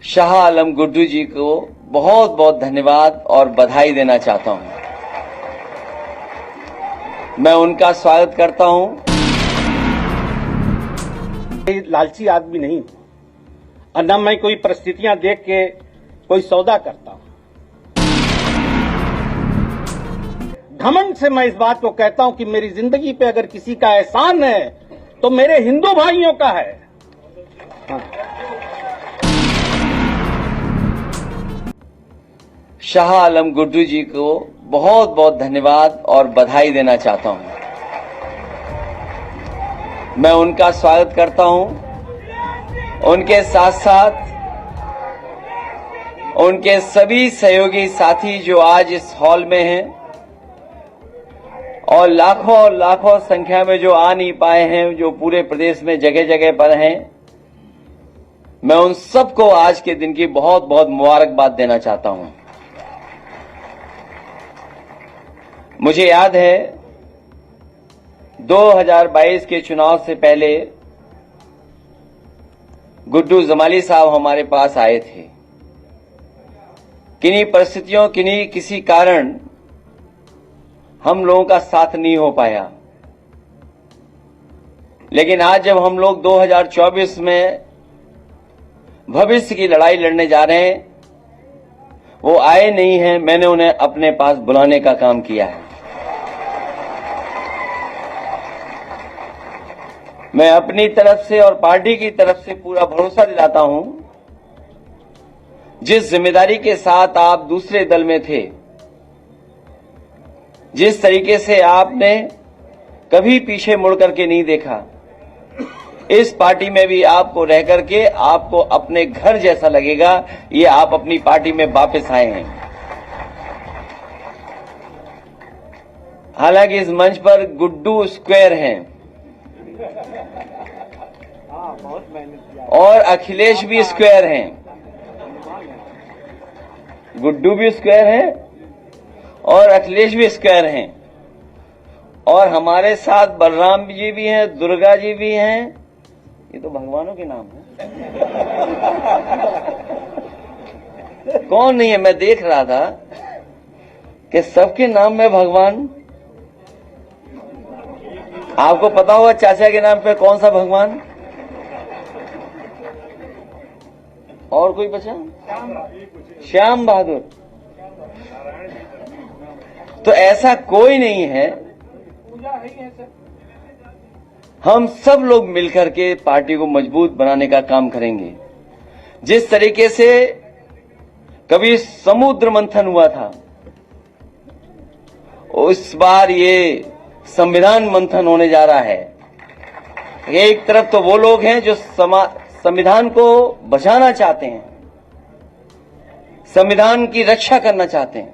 शाह आलम गुड्डू जी को बहुत बहुत धन्यवाद और बधाई देना चाहता हूं। मैं उनका स्वागत करता हूं। लालची आदमी नहीं और न मैं कोई परिस्थितियां देख के कोई सौदा करता हूं। घमंड से मैं इस बात को कहता हूं कि मेरी जिंदगी पे अगर किसी का एहसान है तो मेरे हिंदू भाइयों का है। हाँ। शाह आलम गुड्डू जी को बहुत बहुत धन्यवाद और बधाई देना चाहता हूं। मैं उनका स्वागत करता हूं। उनके साथ साथ उनके सभी सहयोगी साथी जो आज इस हॉल में हैं और लाखों संख्या में जो आ नहीं पाए हैं, जो पूरे प्रदेश में जगह जगह पर हैं, मैं उन सबको आज के दिन की बहुत बहुत मुबारकबाद देना चाहता हूं। मुझे याद है 2022 के चुनाव से पहले गुड्डू जमाली साहब हमारे पास आए थे। किन्हीं परिस्थितियों किसी कारण हम लोगों का साथ नहीं हो पाया, लेकिन आज जब हम लोग 2024 में भविष्य की लड़ाई लड़ने जा रहे हैं, वो आए नहीं हैं, मैंने उन्हें अपने पास बुलाने का काम किया है। मैं अपनी तरफ से और पार्टी की तरफ से पूरा भरोसा दिलाता हूं, जिस जिम्मेदारी के साथ आप दूसरे दल में थे, जिस तरीके से आपने कभी पीछे मुड़ करके नहीं देखा, इस पार्टी में भी आपको रह करके आपको अपने घर जैसा लगेगा। ये आप अपनी पार्टी में वापस आए हैं। हालांकि इस मंच पर गुड्डू स्क्वायर हैं और अखिलेश भी स्क्वायर हैं। गुड्डू भी स्क्वायर हैं और अखिलेश भी स्क्वायर हैं, और हमारे साथ बलराम जी भी हैं, दुर्गा जी भी हैं। ये तो भगवानों के नाम है। कौन नहीं है? मैं देख रहा था कि सबके नाम में भगवान। आपको पता होगा चाचा के नाम पे कौन सा भगवान? और कोई बचा? श्याम बहादुर। तो ऐसा कोई नहीं है। हम सब लोग मिलकर के पार्टी को मजबूत बनाने का काम करेंगे। जिस तरीके से कभी समुद्र मंथन हुआ था, उस बार ये संविधान मंथन होने जा रहा है। एक तरफ तो वो लोग हैं जो संविधान को बचाना चाहते हैं, संविधान की रक्षा करना चाहते हैं,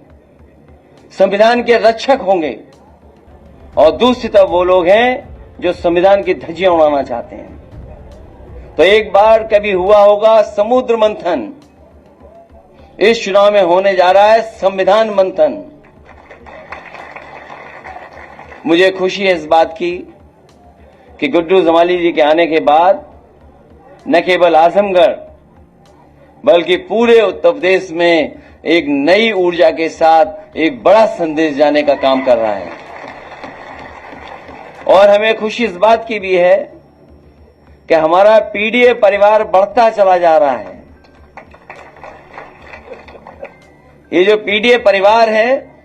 संविधान के रक्षक होंगे, और दूसरी तरफ वो लोग हैं जो संविधान की धज्जियां उड़ाना चाहते हैं। तो एक बार कभी हुआ होगा समुद्र मंथन, इस चुनाव में होने जा रहा है संविधान मंथन। मुझे खुशी है इस बात की कि गुड्डू जमाली जी के आने के बाद न केवल आजमगढ़ बल्कि पूरे उत्तर प्रदेश में एक नई ऊर्जा के साथ एक बड़ा संदेश जाने का काम कर रहा है। और हमें खुशी इस बात की भी है कि हमारा पीडीए परिवार बढ़ता चला जा रहा है। ये जो पीडीए परिवार है,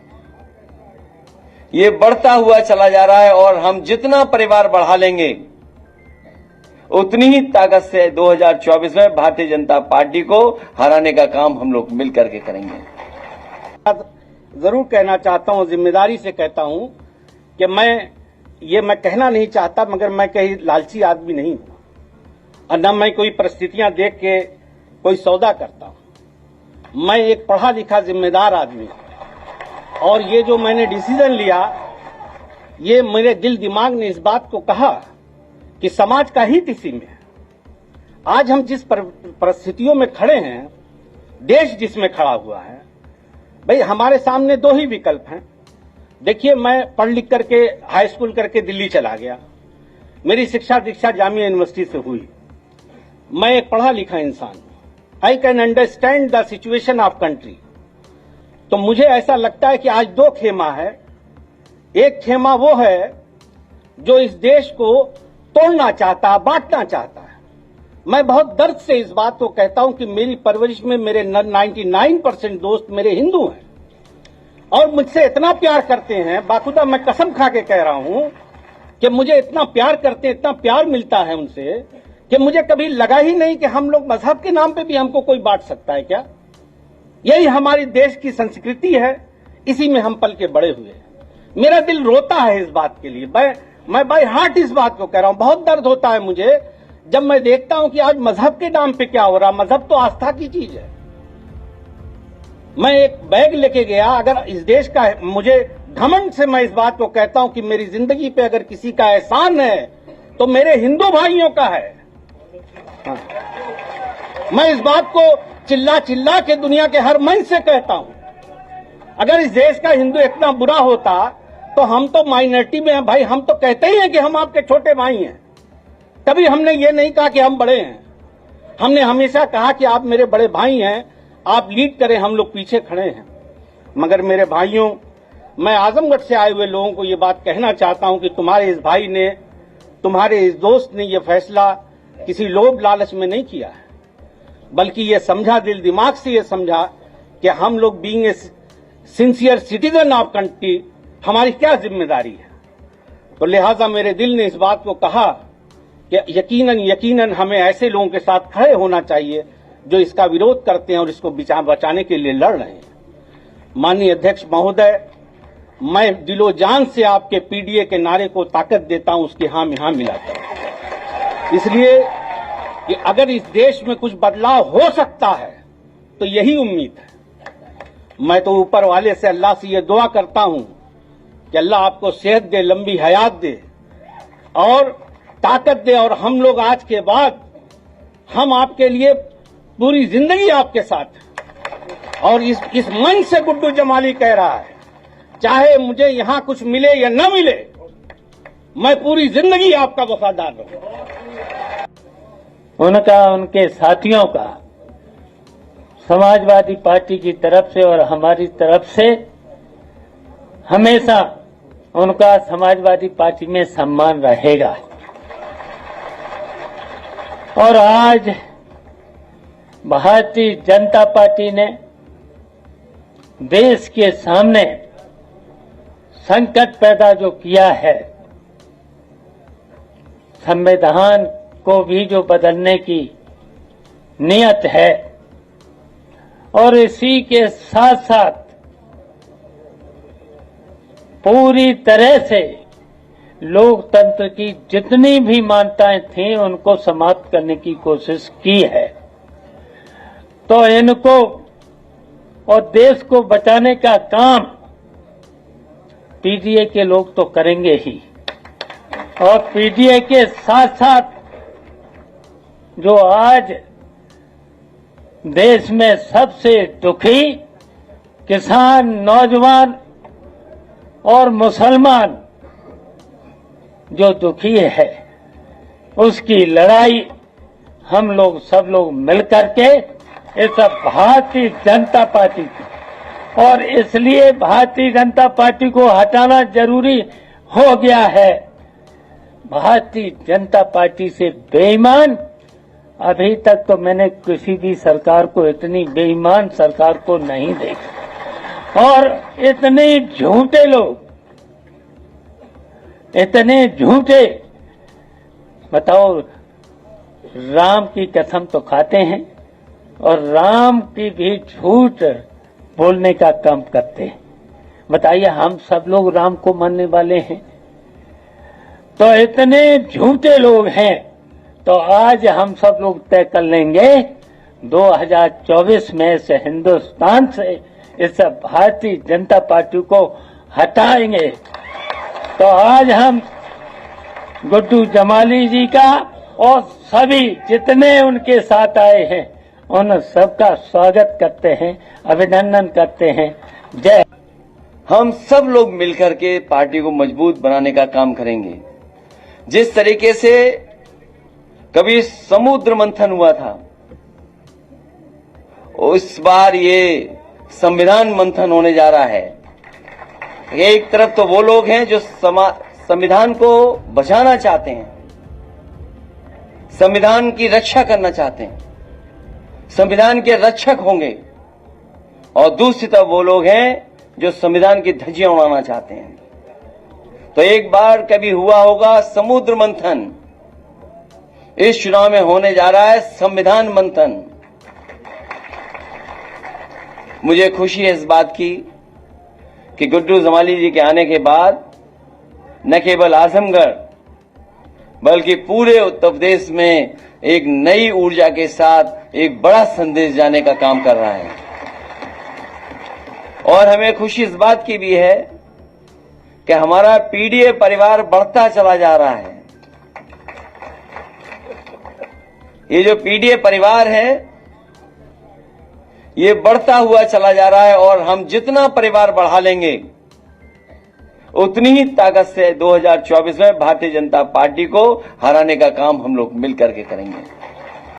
ये बढ़ता हुआ चला जा रहा है, और हम जितना परिवार बढ़ा लेंगे उतनी ही ताकत से 2024 में भारतीय जनता पार्टी को हराने का काम हम लोग मिलकर के करेंगे। जरूर कहना चाहता हूं, जिम्मेदारी से कहता हूं कि मैं कहना नहीं चाहता, मगर मैं कहीं लालची आदमी नहीं हूं और न मैं कोई परिस्थितियां देख के कोई सौदा करता हूं। मैं एक पढ़ा लिखा जिम्मेदार आदमी हूं, और ये जो मैंने डिसीजन लिया, ये मेरे दिल दिमाग ने इस बात को कहा कि समाज का हित इसी में है। आज हम जिस परिस्थितियों में खड़े हैं, देश जिसमें खड़ा हुआ है, भाई हमारे सामने दो ही विकल्प हैं। देखिए, मैं पढ़ लिख करके हाई स्कूल करके दिल्ली चला गया, मेरी शिक्षा दीक्षा जामिया यूनिवर्सिटी से हुई। मैं एक पढ़ा लिखा इंसान हूं, I can understand the situation of country. तो मुझे ऐसा लगता है कि आज दो खेमा है। एक खेमा वो है जो इस देश को तोड़ना चाहता, बांटना चाहता है। मैं बहुत दर्द से इस बात को कहता हूं कि मेरी परवरिश में मेरे 99% दोस्त मेरे हिंदू हैं और मुझसे इतना प्यार करते हैं, बाखुदा मैं कसम खा के कह रहा हूं कि मुझे इतना प्यार करते हैं, इतना प्यार मिलता है उनसे कि मुझे कभी लगा ही नहीं कि हम लोग मजहब के नाम पे भी हमको कोई बांट सकता है क्या। यही हमारी देश की संस्कृति है, इसी में हम पल के बड़े हुए। मेरा दिल रोता है इस बात के लिए, मैं बाय हार्ट इस बात को कह रहा हूं। बहुत दर्द होता है मुझे जब मैं देखता हूं कि आज मजहब के नाम पे क्या हो रहा। मजहब तो आस्था की चीज है। मैं एक बैग लेके गया, अगर इस देश का, मुझे घमंड से मैं इस बात को कहता हूं कि मेरी जिंदगी पे अगर किसी का एहसान है तो मेरे हिंदू भाइयों का है। हाँ। मैं इस बात को चिल्ला चिल्ला के दुनिया के हर मंच से कहता हूं। अगर इस देश का हिंदू इतना बुरा होता तो हम तो माइनॉरिटी में हैं भाई। हम तो कहते ही हैं कि हम आपके छोटे भाई हैं। कभी हमने ये नहीं कहा कि हम बड़े हैं। हमने हमेशा कहा कि आप मेरे बड़े भाई हैं, आप लीड करें, हम लोग पीछे खड़े हैं। मगर मेरे भाइयों, मैं आजमगढ़ से आए हुए लोगों को ये बात कहना चाहता हूं कि तुम्हारे इस भाई ने, तुम्हारे इस दोस्त ने ये फैसला किसी लोभ लालच में नहीं किया है, बल्कि ये समझा, दिल दिमाग से ये समझा कि हम लोग being a sincere citizen of country, हमारी क्या जिम्मेदारी है। तो लिहाजा मेरे दिल ने इस बात को कहा कि यकीनन हमें ऐसे लोगों के साथ खड़े होना चाहिए जो इसका विरोध करते हैं और इसको बचाने के लिए लड़ रहे हैं। माननीय अध्यक्ष महोदय, मैं दिलो जान से आपके पीडीए के नारे को ताकत देता हूं, उसकी हां में हां मिलाता हूं। इसलिए कि अगर इस देश में कुछ बदलाव हो सकता है तो यही उम्मीद है। मैं तो ऊपर वाले से, अल्लाह से ये दुआ करता हूं कि अल्लाह आपको सेहत दे, लंबी हयात दे और ताकत दे, और हम लोग आज के बाद हम आपके लिए पूरी जिंदगी आपके साथ। और इस मन से गुड्डू जमाली कह रहा है, चाहे मुझे यहां कुछ मिले या न मिले, मैं पूरी जिंदगी आपका वफादार रहूंगा। उनका, उनके साथियों का समाजवादी पार्टी की तरफ से और हमारी तरफ से हमेशा उनका समाजवादी पार्टी में सम्मान रहेगा। और आज भारतीय जनता पार्टी ने देश के सामने संकट पैदा जो किया है, संविधान को भी जो बदलने की नियत है, और इसी के साथ साथ पूरी तरह से लोकतंत्र की जितनी भी मान्यताएं थीं उनको समाप्त करने की कोशिश की है। तो इनको और देश को बचाने का काम पीडीए के लोग तो करेंगे ही, और पीडीए के साथ साथ जो आज देश में सबसे दुखी किसान, नौजवान और मुसलमान जो दुखी है, उसकी लड़ाई हम लोग सब लोग मिलकर के इस भारतीय जनता पार्टी की, और इसलिए भारतीय जनता पार्टी को हटाना जरूरी हो गया है। भारतीय जनता पार्टी से बेईमान, अभी तक तो मैंने किसी भी सरकार को, इतनी बेईमान सरकार को नहीं देखा। और इतने झूठे लोग, इतने झूठे, बताओ, राम की कसम तो खाते हैं और राम की भी झूठ बोलने का काम करते हैं। बताइए, हम सब लोग राम को मानने वाले हैं? तो इतने झूठे लोग हैं। तो आज हम सब लोग तय कर लेंगे 2024 में से हिंदुस्तान से इस भारतीय जनता पार्टी को हटाएंगे। तो आज हम गुड्डू जमाली जी का और सभी जितने उनके साथ आए हैं उन सबका स्वागत करते हैं, अभिनंदन करते हैं। जय। हम सब लोग मिलकर के पार्टी को मजबूत बनाने का काम करेंगे। जिस तरीके से कभी समुद्र मंथन हुआ था, इस बार ये संविधान मंथन होने जा रहा है। एक तरफ तो वो लोग हैं जो संविधान को बचाना चाहते हैं, संविधान की रक्षा करना चाहते हैं, संविधान के रक्षक होंगे, और दूसरी तरफ वो लोग हैं जो संविधान की धज्जियां उड़ाना चाहते हैं। तो एक बार कभी हुआ होगा समुद्र मंथन, इस चुनाव में होने जा रहा है संविधान मंथन। मुझे खुशी है इस बात की कि गुड्डू जमाली जी के आने के बाद न केवल आजमगढ़ बल्कि पूरे उत्तर प्रदेश में एक नई ऊर्जा के साथ एक बड़ा संदेश जाने का काम कर रहा है। और हमें खुशी इस बात की भी है कि हमारा पीडीए परिवार बढ़ता चला जा रहा है। ये जो पीडीए परिवार है ये बढ़ता हुआ चला जा रहा है, और हम जितना परिवार बढ़ा लेंगे उतनी ही ताकत से 2024 में भारतीय जनता पार्टी को हराने का काम हम लोग मिलकर के करेंगे।